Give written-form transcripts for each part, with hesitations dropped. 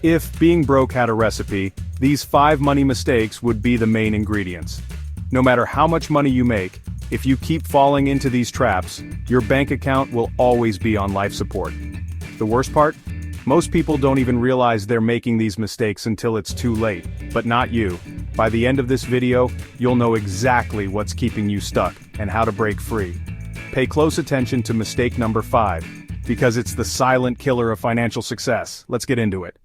If being broke had a recipe, these 5 money mistakes would be the main ingredients. No matter how much money you make, if you keep falling into these traps, your bank account will always be on life support. The worst part? Most people don't even realize they're making these mistakes until it's too late, but not you. By the end of this video, you'll know exactly what's keeping you stuck and how to break free. Pay close attention to mistake number 5, because it's the silent killer of financial success. Let's get into it.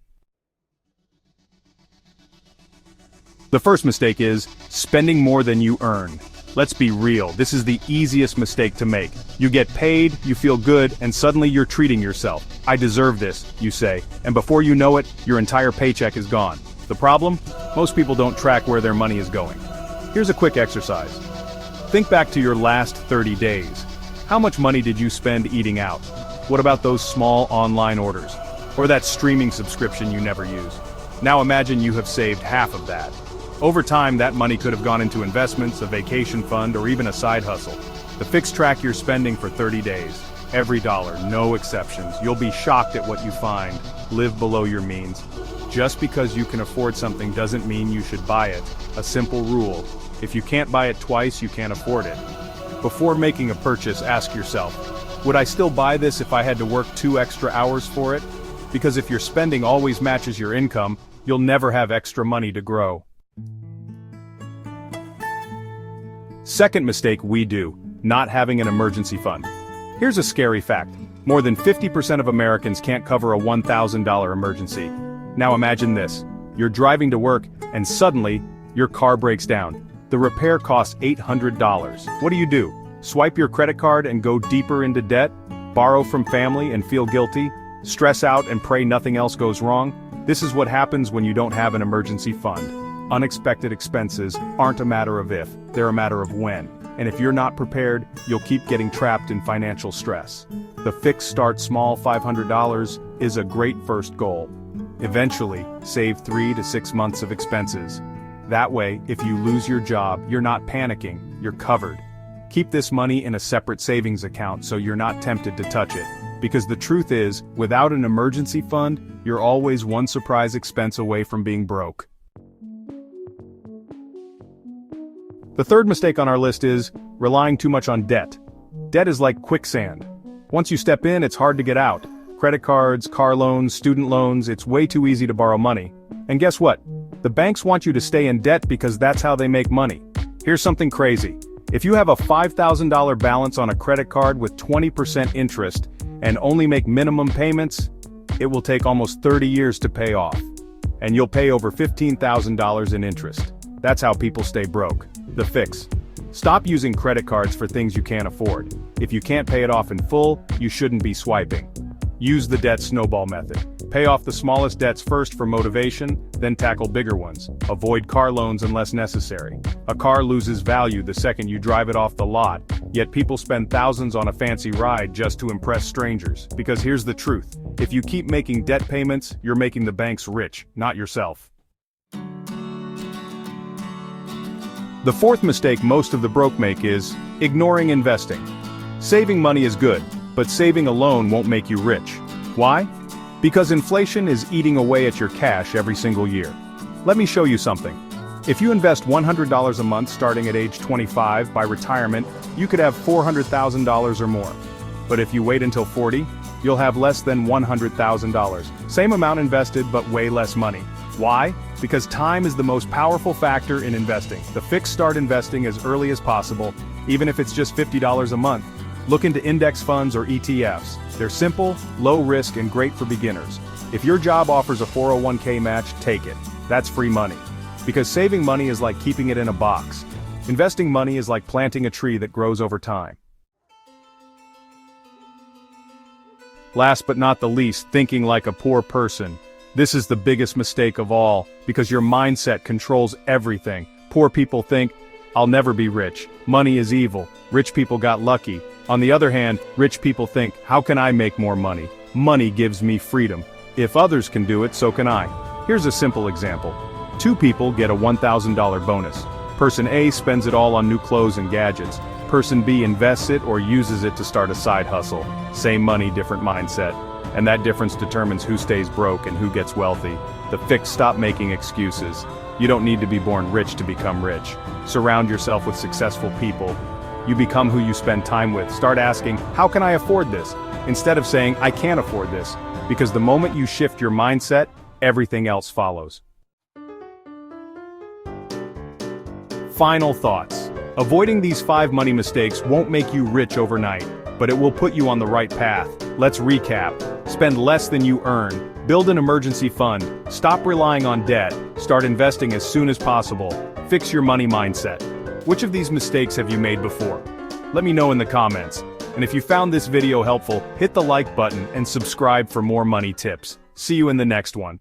The first mistake is spending more than you earn. Let's be real, this is the easiest mistake to make. You get paid, you feel good, and suddenly you're treating yourself. I deserve this, you say, and before you know it, your entire paycheck is gone. The problem? Most people don't track where their money is going. Here's a quick exercise. Think back to your last 30 days. How much money did you spend eating out? What about those small online orders? Or that streaming subscription you never use? Now imagine you have saved half of that. Over time, that money could have gone into investments, a vacation fund, or even a side hustle. The Fix track your spending for 30 days. Every dollar, no exceptions. You'll be shocked at what you find. Live below your means. Just because you can afford something doesn't mean you should buy it. A simple rule: if you can't buy it twice, you can't afford it. Before making a purchase, ask yourself, would I still buy this if I had to work 2 extra hours for it? Because if your spending always matches your income, you'll never have extra money to grow. Second mistake we do, not having an emergency fund. Here's a scary fact. More than 50% of Americans can't cover a $1,000 emergency. Now imagine this. You're driving to work, and suddenly, your car breaks down. The repair costs $800. What do? Swipe your credit card and go deeper into debt? Borrow from family and feel guilty? Stress out and pray nothing else goes wrong? This is what happens when you don't have an emergency fund. Unexpected expenses aren't a matter of if, they're a matter of when. And if you're not prepared, you'll keep getting trapped in financial stress. The Fix Start Small $500 is a great first goal. Eventually, save 3 to 6 months of expenses. That way, if you lose your job, you're not panicking, you're covered. Keep this money in a separate savings account so you're not tempted to touch it. Because the truth is, without an emergency fund, you're always one surprise expense away from being broke. The third mistake on our list is relying too much on debt. Debt is like quicksand. Once you step in, it's hard to get out. Credit cards, car loans, student loans, it's way too easy to borrow money. And guess what? The banks want you to stay in debt because that's how they make money. Here's something crazy. If you have a $5,000 balance on a credit card with 20% interest and only make minimum payments, it will take almost 30 years to pay off. And you'll pay over $15,000 in interest. That's how people stay broke. The Fix. Stop using credit cards for things you can't afford. If you can't pay it off in full, you shouldn't be swiping. Use the debt snowball method. Pay off the smallest debts first for motivation, then tackle bigger ones. Avoid car loans unless necessary. A car loses value the second you drive it off the lot, yet people spend thousands on a fancy ride just to impress strangers. Because here's the truth. If you keep making debt payments, you're making the banks rich, not yourself. The fourth mistake most of the broke make is ignoring investing. Saving money is good, but saving alone won't make you rich. Why? Because inflation is eating away at your cash every single year. Let me show you something. If you invest $100 a month starting at age 25, by retirement, you could have $400,000 or more. But if you wait until 40, you'll have less than $100,000. Same amount invested, but way less money. Why? Because time is the most powerful factor in investing. The Fix Start investing as early as possible, even if it's just $50 a month. Look into index funds or ETFs. They're simple, low risk, and great for beginners. If your job offers a 401k match, take it. That's free money. Because saving money is like keeping it in a box. Investing money is like planting a tree that grows over time. Last but not the least, thinking like a poor person. This is the biggest mistake of all, because your mindset controls everything. Poor people think, I'll never be rich. Money is evil. Rich people got lucky. On the other hand, rich people think, how can I make more money? Money gives me freedom. If others can do it, so can I. Here's a simple example. 2 people get a $1,000 bonus. Person A spends it all on new clothes and gadgets. Person B invests it or uses it to start a side hustle. Same money, different mindset. And that difference determines who stays broke and who gets wealthy. The fix: stop making excuses. You don't need to be born rich to become rich. Surround yourself with successful people. You become who you spend time with. Start asking, how can I afford this? Instead of saying, I can't afford this. Because the moment you shift your mindset, everything else follows. Final thoughts. Avoiding these 5 money mistakes won't make you rich overnight, but it will put you on the right path. Let's recap. Spend less than you earn. Build an emergency fund. Stop relying on debt. Start investing as soon as possible. Fix your money mindset. Which of these mistakes have you made before? Let me know in the comments. And if you found this video helpful, hit the like button and subscribe for more money tips. See you in the next one.